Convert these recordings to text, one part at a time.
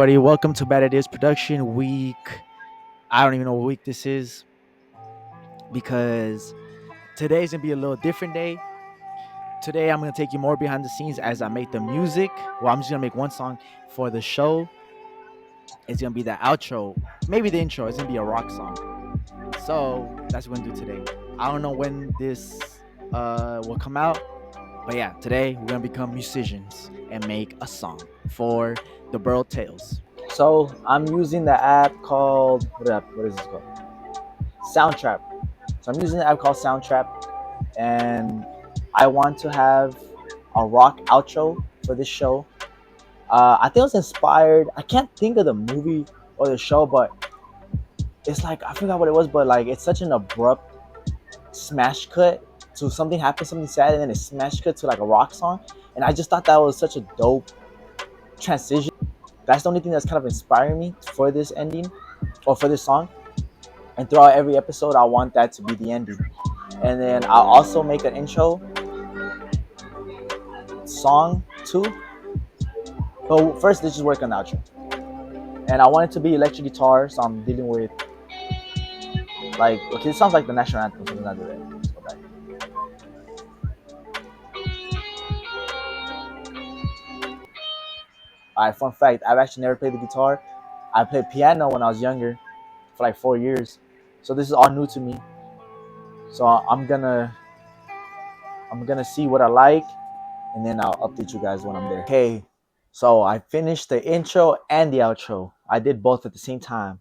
Everybody, welcome to Bad Ideas Production Week. I don't even know what week this is because today's gonna be a little different day. Today, I'm gonna take you more behind the scenes as I make the music. Well, I'm just gonna make one song for the show. It's gonna be the outro, maybe the intro. It's gonna be a rock song. So that's what we're gonna do today. I don't know when this will come out, but yeah, today we're gonna become musicians and make a song for the Burl Tales. So I'm using the app called what is this called? Soundtrap. So I'm using the app called Soundtrap, and I want to have a rock outro for this show. I think it was inspired. I can't think of the movie or the show, but it's like I forgot what it was, but like it's such an abrupt smash cut to something happened, something sad, and then it smash cut to like a rock song. And I just thought that was such a dope transition. That's the only thing that's kind of inspiring me for this ending or for this song. And throughout every episode, I want that to be the ending. And then I'll also make an intro song too. But first, let's just work on the outro. And I want it to be electric guitar, so I'm dealing with like, okay, it sounds like the national anthem, so let's not do that. Let's go back. Alright, fun fact, I've actually never played the guitar. I played piano when I was younger for like 4 years. So this is all new to me. So I'm gonna see what I like, and then I'll update you guys when I'm there. Okay, so I finished the intro and the outro. I did both at the same time.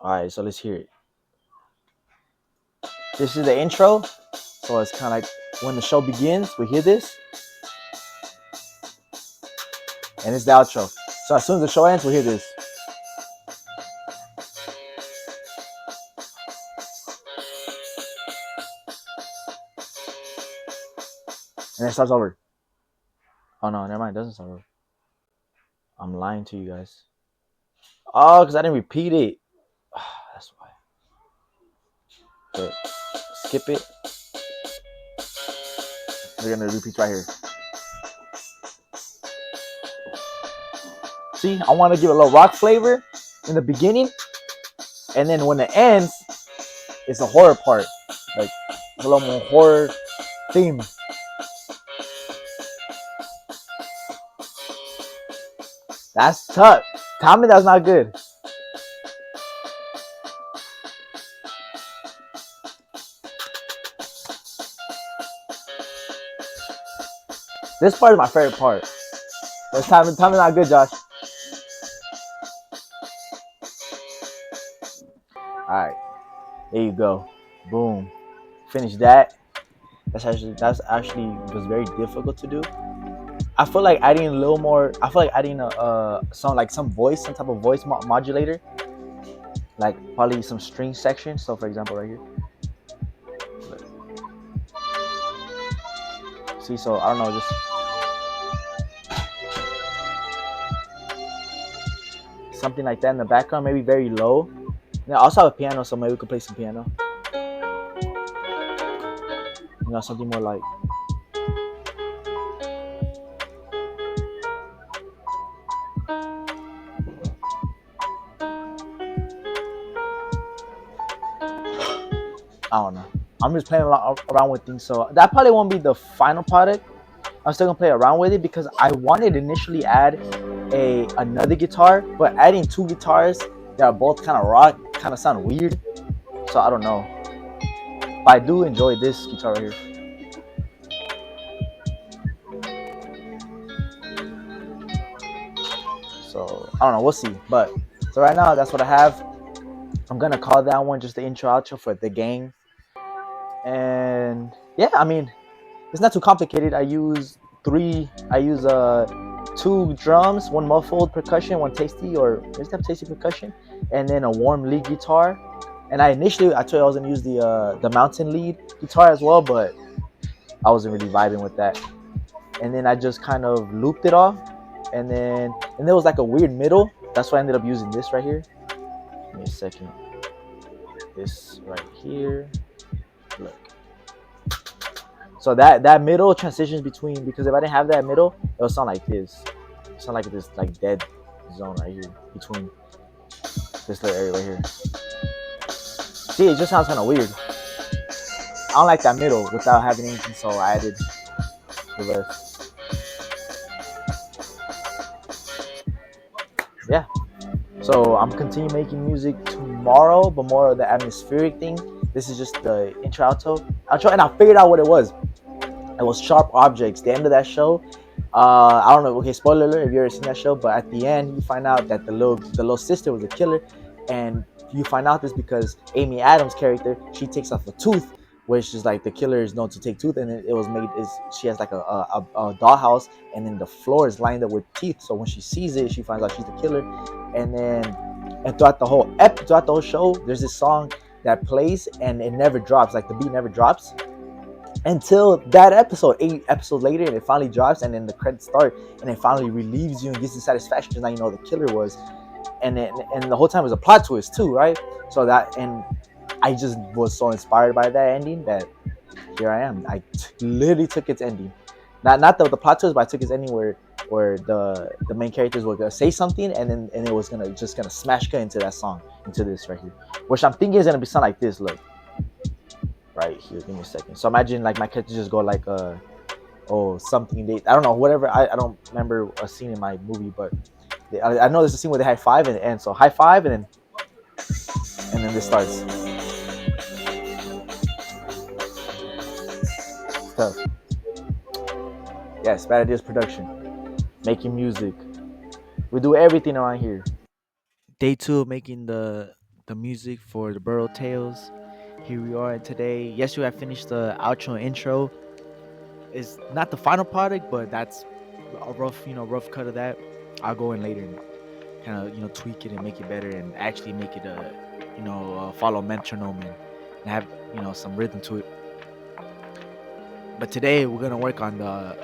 Alright, so let's hear it. This is the intro. So it's kind of like when the show begins, we hear this. And it's the outro. So as soon as the show ends, we hear this. And it starts over. Oh no, never mind, it doesn't start over. I'm lying to you guys. Oh, because I didn't repeat it. That's why. Okay, skip it. We're gonna repeat right here. See, I want to give a little rock flavor in the beginning, and then when it ends, it's a horror part, like a little more horror theme. That's tough. Tell me that's not good. This part is my favorite part. But tell me not good, Josh. Alright. There you go. Boom. Finish that. That's actually was very difficult to do. I feel like adding a little more. I feel like adding a some type of voice modulator, like probably some string section. So, for example, right here. See, so I don't know, just something like that in the background, maybe very low. And I also have a piano, so maybe we could play some piano. You know, something more like. I don't know. I'm just playing around with things, so that probably won't be the final product. I'm still gonna play around with it because I wanted to initially add another guitar, but adding two guitars that are both kind of rock kind of sound weird. So I don't know. But I do enjoy this guitar right here. So I don't know. We'll see. But so right now, that's what I have. I'm gonna call that one just the intro outro for the gang. And yeah, I mean, it's not too complicated. I use two drums, one muffled percussion, one tasty percussion, and then a warm lead guitar. And I told you I was gonna use the mountain lead guitar as well, but I wasn't really vibing with that. And then I just kind of looped it off, and there was like a weird middle. That's why I ended up using this right here. Give me a second. This right here. Look. So that middle transitions between, because if I didn't have that middle, it would sound like this. It would sound like this like dead zone right here between this little area right here. See, it just sounds kind of weird. I don't like that middle without having anything, so I added the rest. Yeah. So I'm continue making music tomorrow, but more of the atmospheric thing. This is just the intro, outro, and I figured out what it was. It was Sharp Objects. The end of that show. I don't know. Okay, spoiler alert if you ever seen that show, but at the end you find out that the little sister was a killer, and you find out this because Amy Adams' character, she takes off a tooth, which is like the killer is known to take tooth, and it was made is she has like a dollhouse, and then the floor is lined up with teeth. So when she sees it, she finds out she's the killer, and then throughout the whole show, there's this song that plays and it never drops. Like the beat never drops until that episode, 8 episodes later, and it finally drops, and then the credits start, and it finally relieves you and gives you satisfaction because now you know who the killer was, and the whole time was a plot twist too, right? So that, and I just was so inspired by that ending that here I am. I literally took its ending, not the plot twist, but I took its ending where the main characters were gonna say something, and it was gonna smash cut into that song, into this right here, which I'm thinking is gonna be something like this. Look. Right here, give me a second. So imagine like my characters just go like something they, I don't know, whatever. I don't remember a scene in my movie, but I know there's a scene where they high five and it ends. So high five and then this starts. Stuff. Yes, Bad Ideas Production, making music. We do everything around here. Day 2 of making the music for the Burrow Tales. Here we are today. Yesterday I finished the outro and intro. It's not the final product, but that's a rough cut of that. I'll go in later and kind of tweak it and make it better and actually make it follow metronome and have some rhythm to it. But today we're gonna work on the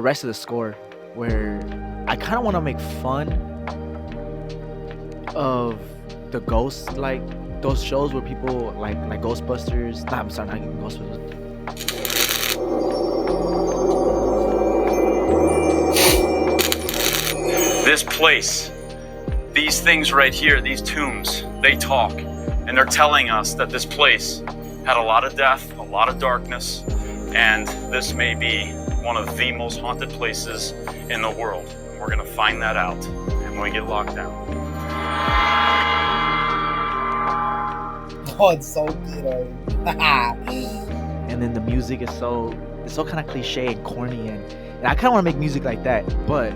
rest of the score, where I kind of want to make fun of the ghosts, like those shows where people like Ghostbusters. Nah, I'm sorry, not even Ghostbusters. This place, these things right here, these tombs, they talk, and they're telling us that this place had a lot of death, a lot of darkness, and this may be one of the most haunted places in the world. We're gonna find that out, and when we get locked down. Oh, it's so good. And then the music is so kind of cliche and corny, and I kind of want to make music like that, but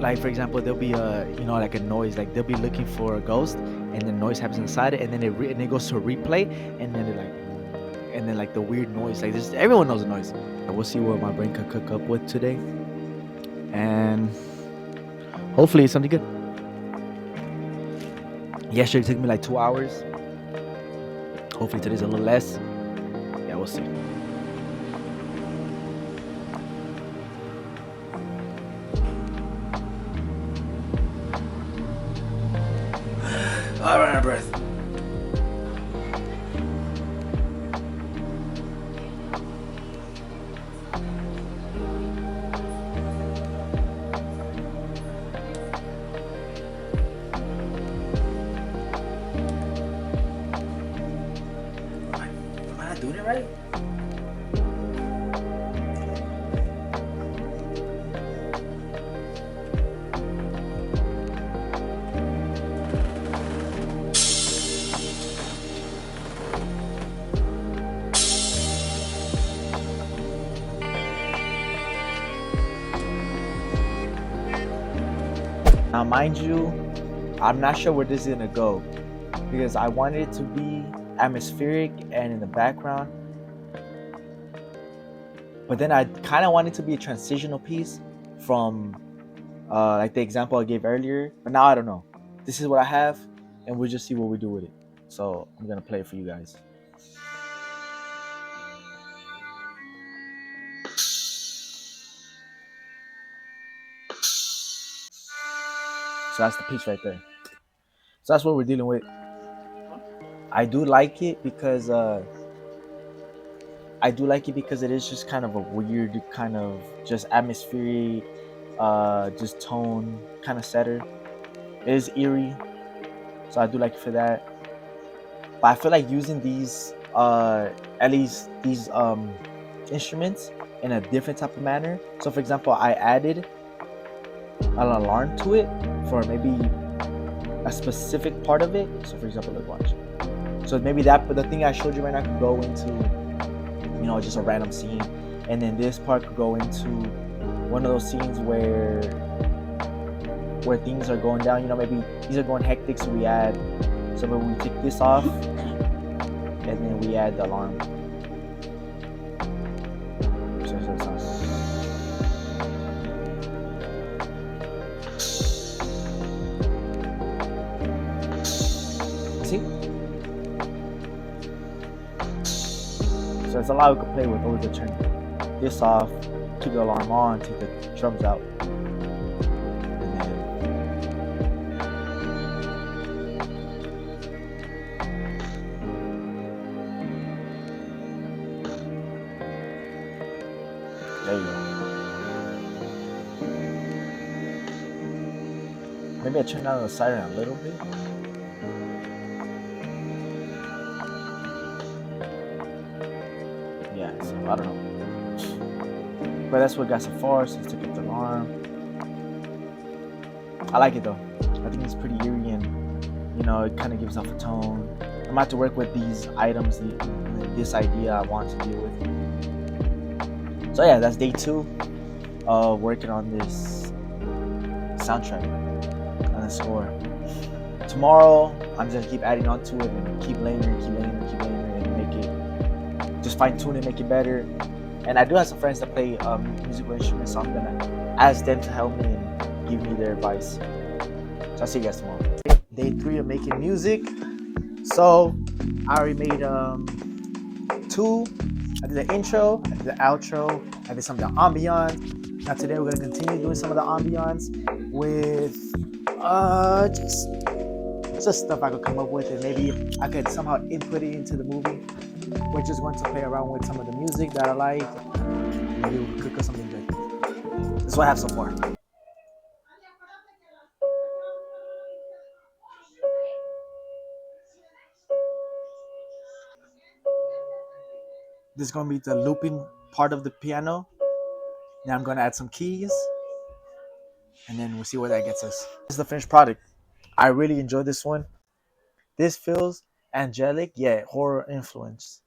like for example, there'll be like a noise, like they'll be looking for a ghost, and the noise happens inside it, and then it goes to a replay, and then like the weird noise, like this, everyone knows the noise. We'll see what my brain could cook up with today, and hopefully it's something good. Yesterday it took me like 2 hours. Hopefully today's a little less. Yeah, we'll see. I ran out of breath. Am I not doing it right? Now, mind you, I'm not sure where this is gonna go because I wanted it to be atmospheric and in the background, but then I kind of wanted it to be a transitional piece from like the example I gave earlier. But now I don't know. This is what I have, and we'll just see what we do with it. So I'm gonna play it for you guys. So that's the piece right there. So that's what we're dealing with. I do like it because I I do like it because it is just kind of a weird kind of just atmospheric, just tone kind of setter. It is eerie, so I do like it for that. But I feel like using these, at least these instruments in a different type of manner. So, for example, I added an alarm to it for maybe a specific part of it. So, for example, let's watch. So maybe that, but the thing I showed you right now could go into, just a random scene, and then this part could go into one of those scenes where things are going down. Maybe these are going hectic, so we add. So maybe we take this off, and then we add the alarm. See? So there's a lot we could play with. Or we could turn this off, keep the alarm on, take the drums out. And then there you go. Maybe I turn down the siren a little bit. Yeah, so I don't know. But that's what got so far, so let's take up the alarm. I like it though. I think it's pretty eerie and, it kind of gives off a tone. I'm about to work with these items, this idea I want to deal with. So yeah, that's day 2 of working on this soundtrack, on the score. Tomorrow, I'm just gonna keep adding on to it and keep layering and make it, just fine tune it, make it better. And I do have some friends that play musical instruments, so I'm gonna ask them to help me and give me their advice. So I'll see you guys tomorrow. Day 3 of making music. So I already made 2. I did the intro, I did the outro, I did some of the ambiance. Now today we're gonna continue doing some of the ambiance with just stuff I could come up with, and maybe I could somehow input it into the movie. We're just going to play around with some of the music that I like. Maybe we'll cook up something good. That's what I have so far. This is going to be the looping part of the piano. Now I'm going to add some keys, and then we'll see where that gets us. This is the finished product. I really enjoyed this one. This feels angelic, yet horror influence.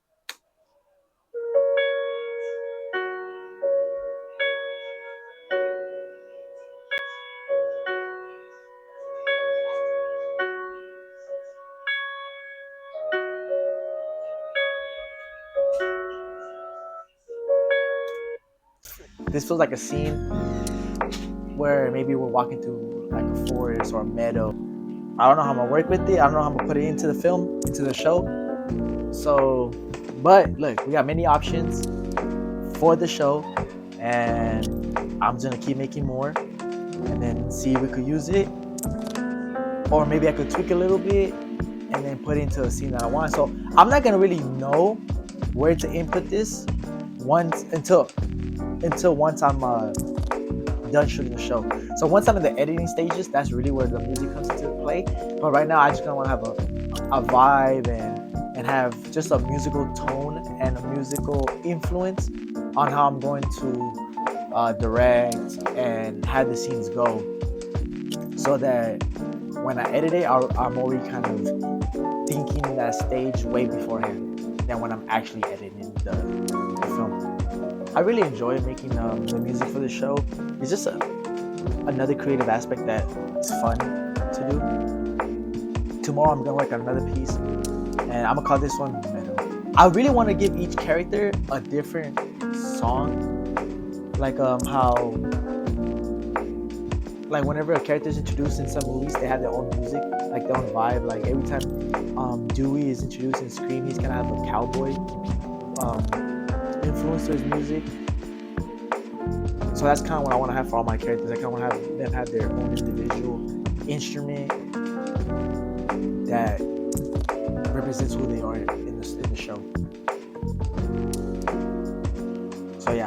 This feels like a scene where maybe we're walking through like a forest or a meadow. I don't know how I'm gonna work with it. I don't know how I'm gonna put it into the film, into the show. So, but look, we got many options for the show, and I'm just gonna keep making more and then see if we could use it. Or maybe I could tweak a little bit and then put it into a scene that I want. So I'm not gonna really know where to input this until once I'm done shooting the show. So once I'm in the editing stages, that's really where the music comes into play. But right now, I just kind of want to have a vibe and have just a musical tone and a musical influence on how I'm going to direct and have the scenes go, so that when I edit it, I'm already kind of thinking that stage way beforehand than when I'm actually editing the film. I really enjoy making the music for the show. It's just another creative aspect that's fun to do. Tomorrow I'm gonna work on another piece, and I'm gonna call this one Meadow. I really want to give each character a different song, like like whenever a character is introduced in some movies, they have their own music, like their own vibe. Like every time Dewey is introduced in Scream, he's gonna have a cowboy influence to his music. So that's kind of what I want to have for all my characters. I kind of want to have them have their own individual instrument that represents who they are in the show.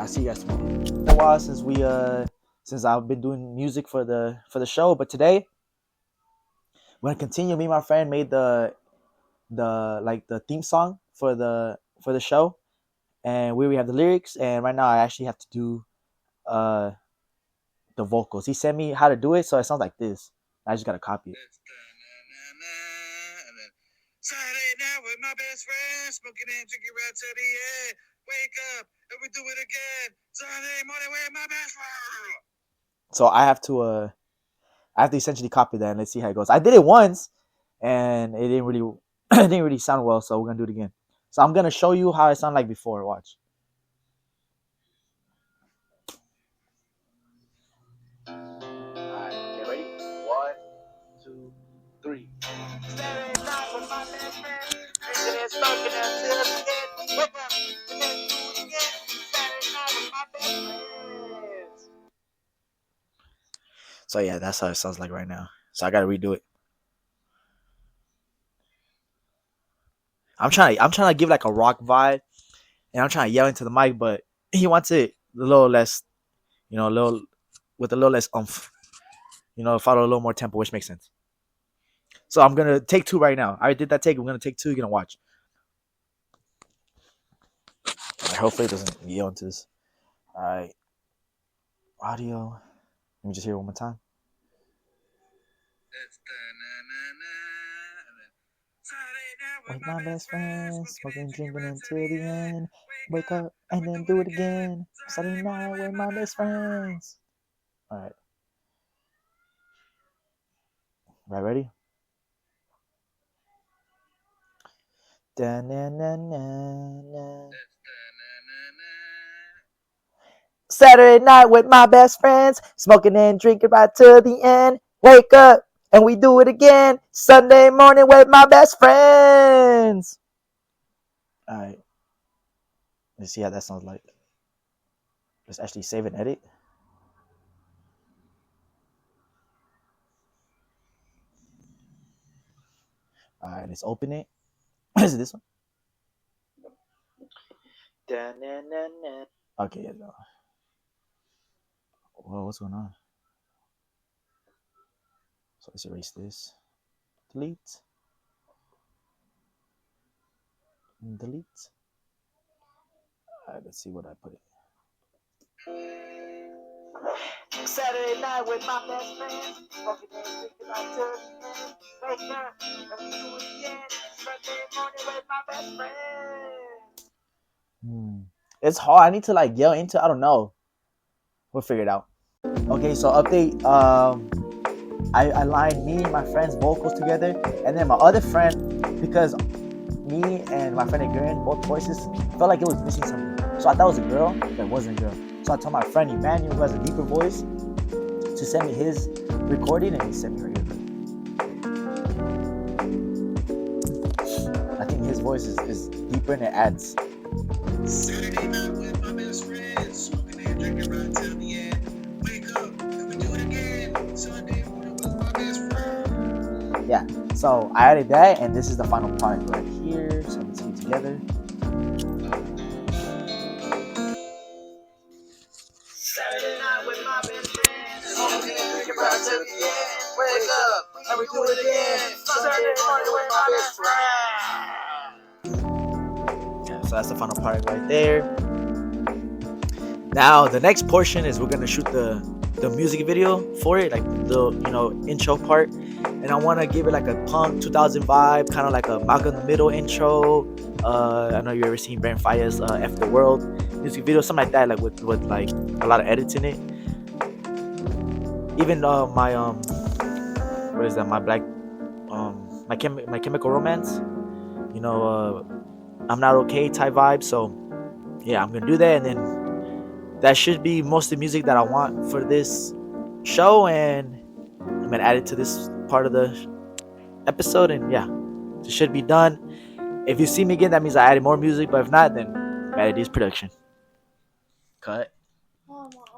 I'll see you guys tomorrow. It's been a while since I've been doing music for the show, but today we're gonna continue. Me and my friend made the theme song for the show, and we have the lyrics. And right now, I actually have to do the vocals. He sent me how to do it, so it sounds like this. I just gotta copy it. Saturday night with my best friend, smoking and drinking right to the end. Wake up and we do it again. Sunday morning with my best friend. So I have to essentially copy that and let's see how it goes. I did it once and it didn't really it didn't really sound well, so we're gonna do it again. So I'm gonna show you how it sounded like before. Watch. Alright, get ready? 1, 2, 3. Saturday night with my best friend, drinking and smoking until the end. Wake up and then do it again. Saturday night with my best friends. So yeah, that's how it sounds like right now. So I gotta redo it. I'm trying to give like a rock vibe, and I'm trying to yell into the mic, but he wants it a little less, a little with a little less oomph, follow a little more tempo, which makes sense. So I'm gonna take 2 right now. I did that take. I'm gonna take 2. You're gonna watch. Right, hopefully it doesn't yell into this. All right, audio. Let me just hear it one more time. With my best friends, smoking, drinking until the end. Wake up and then do it again. Saturday night with my best friends. All right. Right, ready? Da-na-na-na-na. Saturday night with my best friends, smoking and drinking right to the end. Wake up and we do it again. Sunday morning with my best friends. All right. Let's see how that sounds like. Let's actually save and edit. All right, let's open it. Is it this one? Okay, yeah, no. Whoa, what's going on? So let's erase this. Delete. Delete. All right, let's see what I put it. Saturday night with my best friends, smoking and drinking until the end. Wake up and we do it again. Sunday morning with my best friends. It's hard. I need to like yell into. I don't know. We'll figure it out. Okay, so update. I aligned me and my friend's vocals together, and then my other friend, because me and my friend Agarian, both voices, felt like it was missing something. So I thought it was a girl, but it wasn't a girl. So I told my friend Emmanuel, who has a deeper voice, to send me his recording, and he sent me right here. I think his voice is deeper and it adds. Saturday night with my best friends, smoking and drinking right till the end. Wake up and we do it again. Sunday morning with my best friend. Yeah, so I added that, and this is the final part right here. So let's get together. Saturday night with my best friends, smoking and drinking right till the end. Wake up and we do it again. Saturday morning with my best friend. Yeah, so that's the final part right there. Now the next portion is we're gonna shoot the music video for it, like the intro part, and I want to give it like a punk 2000 vibe, kind of like a Malcolm in the Middle intro. I know you ever seen Brent Faiyaz's F the World music video, something like that, like with like a lot of edits in it. Even my what is that, my black my Chemical Romance, I'm Not Okay type vibe. So yeah, I'm gonna do that, and then that should be most of the music that I want for this show, and I'm gonna add it to this part of the episode, and yeah, it should be done. If you see me again, that means I added more music, but if not, then Bad Ideas Production. Cut.